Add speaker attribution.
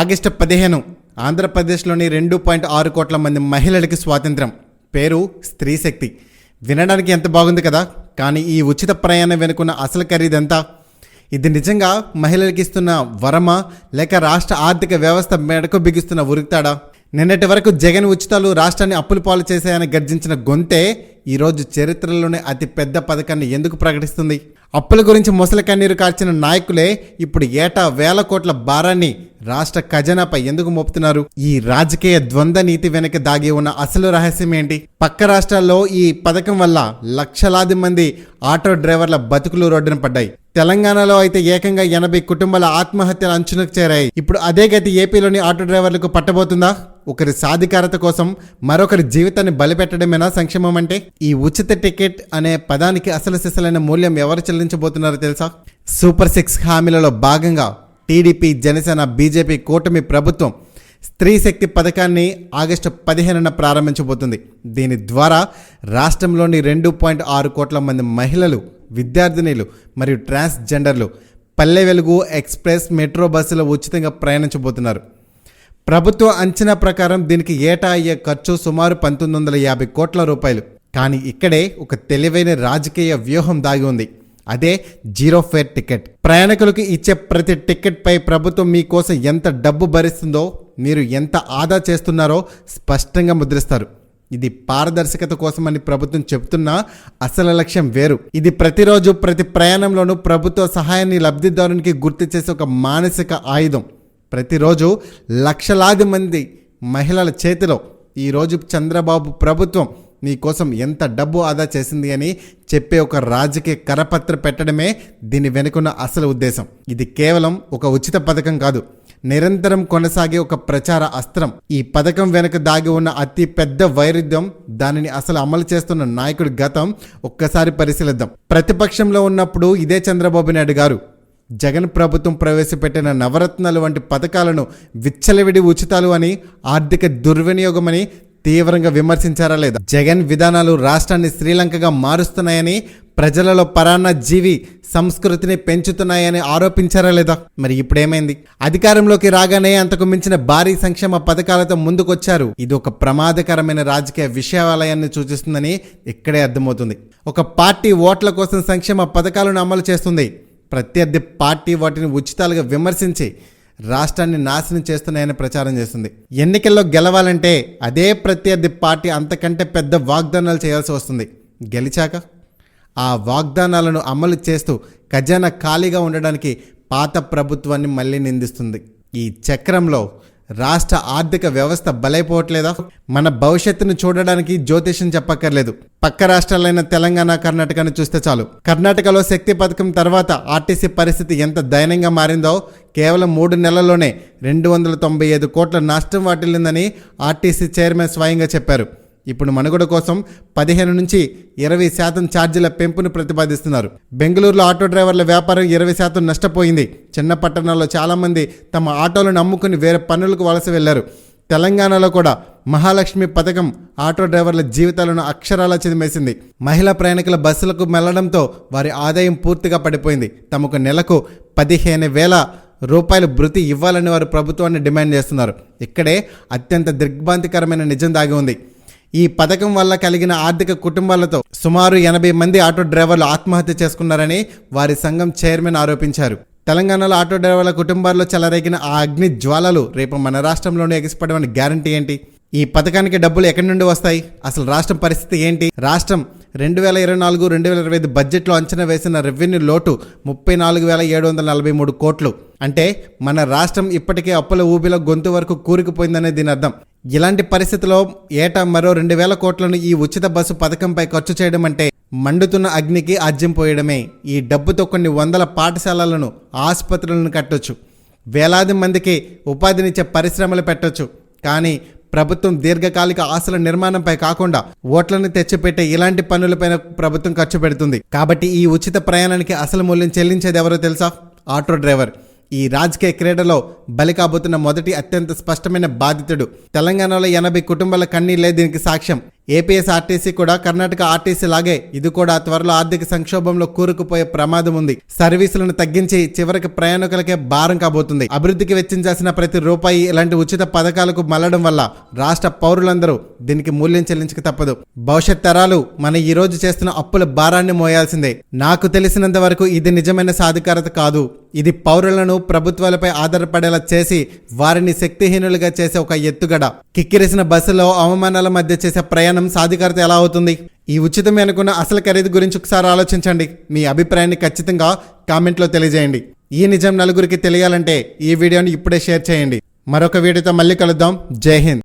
Speaker 1: August 15 ఆంధ్రప్రదేశ్లోని 2.6 కోట్ల మంది మహిళలకి స్వాతంత్రం. పేరు స్త్రీ శక్తి. వినడానికి ఎంత బాగుంది కదా. కానీ ఈ ఉచిత ప్రయాణం వెనుకున్న అసలు ఖరీదంతా? ఇది నిజంగా మహిళలకి ఇస్తున్న వరమా, లేక రాష్ట్ర ఆర్థిక వ్యవస్థ మెడకు బిగిస్తున్న ఉరుకుతాడా? నిన్నటి వరకు జగన్ ఉచితాలు రాష్ట్రాన్ని అప్పుల పాలు చేశాయని గర్జించిన గొంతే ఈరోజు చరిత్రలోనే అతి పెద్ద పథకాన్ని ఎందుకు ప్రకటిస్తుంది? అప్పుల గురించి ముసలి కన్నీరు కార్చిన నాయకులే ఇప్పుడు ఏటా 1000 కోట్ల భారాన్ని రాష్ట్ర ఖజానాపై ఎందుకు మోపుతున్నారు? ఈ రాజకీయ ద్వంద్వ నీతి వెనక దాగి ఉన్న అసలు రహస్యం ఏంటి? పక్క రాష్ట్రాల్లో ఈ పథకం వల్ల లక్షలాది మంది ఆటో డ్రైవర్ల బతుకులు రోడ్డున పడ్డాయి. తెలంగాణలో అయితే ఏకంగా 80 కుటుంబాల ఆత్మహత్యల అంచులకు చేరాయి. ఇప్పుడు అదే గతి ఏపీలోని ఆటో డ్రైవర్లకు పట్టబోతుందా? ఒకరి సాధికారత కోసం మరొకరి జీవితాన్ని బలిపెట్టడమేనా సంక్షేమం అంటే? ఈ ఉచిత టికెట్ అనే పదానికి అసలు సిసలైన మూల్యం ఎవరు చెల్లించబోతున్నారో తెలుసా? సూపర్ 6 హామీలలో భాగంగా టీడీపీ, జనసేన, బీజేపీ కూటమి ప్రభుత్వం స్త్రీ శక్తి పథకాన్ని ఆగస్టు 15న ప్రారంభించబోతుంది. దీని ద్వారా రాష్ట్రంలోని 2.6 కోట్ల మంది మహిళలు, విద్యార్థినిలు మరియు ట్రాన్స్జెండర్లు పల్లె వెలుగు, ఎక్స్ప్రెస్, మెట్రో బస్సులో ఉచితంగా ప్రయాణించబోతున్నారు. ప్రభుత్వ అంచనా ప్రకారం దీనికి ఏటా అయ్యే ఖర్చు సుమారు 1950 కోట్ల రూపాయలు. కానీ ఇక్కడే ఒక తెలివైన రాజకీయ వ్యూహం దాగి ఉంది. అదే జీరో ఫేర్ టికెట్. ప్రయాణికులకు ఇచ్చే ప్రతి టికెట్ పై ప్రభుత్వం మీకోసం ఎంత డబ్బు భరిస్తుందో, మీరు ఎంత ఆదా చేస్తున్నారో స్పష్టంగా ముద్రిస్తారు. ఇది పారదర్శకత కోసమని ప్రభుత్వం చెబుతున్నా అసలు లక్ష్యం వేరు. ఇది ప్రతిరోజు ప్రతి ప్రయాణంలోనూ ప్రభుత్వ సహాయాన్ని లబ్ధిదారునికి గుర్తు చేసే ఒక మానసిక ఆయుధం. ప్రతిరోజు లక్షలాది మంది మహిళల చేతిలో ఈరోజు చంద్రబాబు ప్రభుత్వం నీకోసం ఎంత డబ్బు ఆదా చేసింది అని చెప్పే ఒక రాజకీయ కరపత్ర పెట్టడమే దీని వెనుకున్న అసలు ఉద్దేశం. ఇది కేవలం ఒక ఉచిత పథకం కాదు, నిరంతరం కొనసాగే ఒక ప్రచార అస్త్రం. ఈ పథకం వెనుక దాగి ఉన్న అతి పెద్ద వైరుధ్యం, దానిని అసలు అమలు చేస్తున్న నాయకుడి గతం ఒక్కసారి పరిశీలిద్దాం. ప్రతిపక్షంలో ఉన్నప్పుడు ఇదే చంద్రబాబు నాయుడు గారు జగన్ ప్రభుత్వం ప్రవేశపెట్టిన నవరత్నాలు వంటి పథకాలను విచ్చలవిడి ఉచితాలు అని, ఆర్థిక దుర్వినియోగమని తీవ్రంగా విమర్శించారా లేదా? జగన్ విధానాలు రాష్ట్రాన్ని శ్రీలంకగా మారుస్తున్నాయని, ప్రజలలో పరాన్న జీవి సంస్కృతిని పెంచుతున్నాయని ఆరోపించారా లేదా? మరి ఇప్పుడేమైంది? అధికారంలోకి రాగానే అంతకు మించిన భారీ సంక్షేమ పథకాలతో ముందుకొచ్చారు. ఇది ఒక ప్రమాదకరమైన రాజకీయ విషయాలయాన్ని సూచిస్తుందని ఇక్కడే అర్థమవుతుంది. ఒక పార్టీ ఓట్ల కోసం సంక్షేమ పథకాలను అమలు చేస్తుంది, ప్రత్యర్థి పార్టీ వాటిని ఉచితాలుగా విమర్శించి రాష్ట్రాన్ని నాశనం చేస్తున్నాయని ప్రచారం చేస్తుంది. ఎన్నికల్లో గెలవాలంటే అదే ప్రత్యర్థి పార్టీ అంతకంటే పెద్ద వాగ్దానాలు చేయాల్సి వస్తుంది. గెలిచాక ఆ వాగ్దానాలను అమలు చేస్తూ ఖజానా ఖాళీగా ఉండడానికి పాత ప్రభుత్వాన్ని మళ్ళీ నిందిస్తుంది. ఈ చక్రంలో రాష్ట్ర ఆర్థిక వ్యవస్థ బలైపోవట్లేదా? మన భవిష్యత్తును చూడడానికి జ్యోతిషం చెప్పక్కర్లేదు. పక్క రాష్ట్రాలైన తెలంగాణ, కర్ణాటకను చూస్తే చాలు. కర్ణాటకలో శక్తి పథకం తర్వాత ఆర్టీసీ పరిస్థితి ఎంత దయనీయంగా మారిందో కేవలం 3 నెలల్లోనే 295 కోట్ల నష్టం వాటిల్లిందని ఆర్టీసీ చైర్మన్ స్వయంగా చెప్పారు. ఇప్పుడు మనుగడ కోసం 15 నుంచి 20% ఛార్జీల పెంపును ప్రతిపాదిస్తున్నారు. బెంగళూరులో ఆటో డ్రైవర్ల వ్యాపారం 20% నష్టపోయింది. చిన్న పట్టణాల్లో చాలామంది తమ ఆటోలను అమ్ముకుని వేరే పనులకు వలస వెళ్లారు. తెలంగాణలో కూడా మహాలక్ష్మి పథకం ఆటో డ్రైవర్ల జీవితాలను అక్షరాలా చిదిమేసింది. మహిళా ప్రయాణికుల బస్సులకు మెళ్లడంతో వారి ఆదాయం పూర్తిగా పడిపోయింది. తమకు నెలకు 15,000 రూపాయలు భృతి ఇవ్వాలని వారు ప్రభుత్వాన్ని డిమాండ్ చేస్తున్నారు. ఇక్కడే అత్యంత దిగ్భ్రాంతికరమైన నిజం దాగి ఉంది. ఈ పథకం వల్ల కలిగిన ఆర్థిక కుటుంబాలతో సుమారు 80 మంది ఆటో డ్రైవర్లు ఆత్మహత్య చేసుకున్నారని వారి సంఘం చైర్మన్ ఆరోపించారు. తెలంగాణలో ఆటో డ్రైవర్ల కుటుంబాల్లో చెలరేగిన ఆ అగ్ని జ్వాలలు రేపు మన రాష్ట్రంలోనే ఎగిసిపడమని గ్యారంటీ ఏంటి? ఈ పథకానికి డబ్బులు ఎక్కడి నుండి వస్తాయి? అసలు రాష్ట్రం పరిస్థితి ఏంటి? రాష్ట్రం 2024-2025 బడ్జెట్లో అంచనా వేసిన రెవెన్యూ లోటు 34,743 కోట్లు. అంటే మన రాష్ట్రం ఇప్పటికే అప్పుల ఊబిలో గొంతు వరకు కూరుకుపోయిందనే దీని అర్థం. ఇలాంటి పరిస్థితిలో ఏటా మరో 2,000 కోట్లను ఈ ఉచిత బస్సు పథకంపై ఖర్చు చేయడం అంటే మండుతున్న అగ్నికి ఆజ్యం పోయడమే. ఈ డబ్బుతో కొన్ని వందల పాఠశాలలను, ఆసుపత్రులను కట్టొచ్చు, వేలాది మందికి ఉపాధినిచ్చే పరిశ్రమలు పెట్టొచ్చు. కానీ ప్రభుత్వం దీర్ఘకాలిక ఆశల నిర్మాణంపై కాకుండా ఓట్లను తెచ్చిపెట్టే ఇలాంటి పనులపైన ప్రభుత్వం ఖర్చు పెడుతుంది. కాబట్టి ఈ ఉచిత ప్రయాణానికి అసలు మూల్యం చెల్లించేది ఎవరో తెలుసా? Auto driver. ఈ రాజకీయ క్రీడలో బలి కాబోతున్న మొదటి అత్యంత స్పష్టమైన బాధితుడు. తెలంగాణలో 80 కుటుంబాల కన్నీళ్లే దీనికి సాక్ష్యం. ఏపీఎస్ఆర్టీసీ కూడా కర్ణాటక ఆర్టీసీ లాగే ఇది కూడా త్వరలో ఆర్థిక సంక్షోభంలో కూరుకుపోయే ప్రమాదం ఉంది. సర్వీసులను తగ్గించి చివరికి ప్రయాణికులకే భారం కాబోతుంది. అభివృద్ధికి వెచ్చించాల్సిన ప్రతి రూపాయి ఇలాంటి ఉచిత పథకాలకు మళ్లడం వల్ల రాష్ట్ర పౌరులందరూ దీనికి మూల్యం చెల్లించక తప్పదు. భవిష్యత్ తరాలు మన ఈ రోజు చేస్తున్న అప్పుల భారాన్ని మోయాల్సిందే. నాకు తెలిసినంత వరకు ఇది నిజమైన సాధికారత కాదు. ఇది పౌరులను ప్రభుత్వాలపై ఆధారపడేలా చేసి వారిని శక్తిహీనులుగా చేసే ఒక ఎత్తుగడ. కిక్కిరిసిన బస్సులో అవమానాల మధ్య చేసే ప్రయాణం సాధికారత ఎలా అవుతుంది? ఈ ఉచితమే అనుకున్న అసలు ఖరీదు గురించి ఒకసారి ఆలోచించండి. మీ అభిప్రాయాన్ని ఖచ్చితంగా కామెంట్లో తెలియజేయండి. ఈ నిజం నలుగురికి తెలియాలంటే ఈ వీడియోని ఇప్పుడే షేర్ చేయండి. మరొక వీడియోతో మళ్ళీ కలుద్దాం. జై హింద్.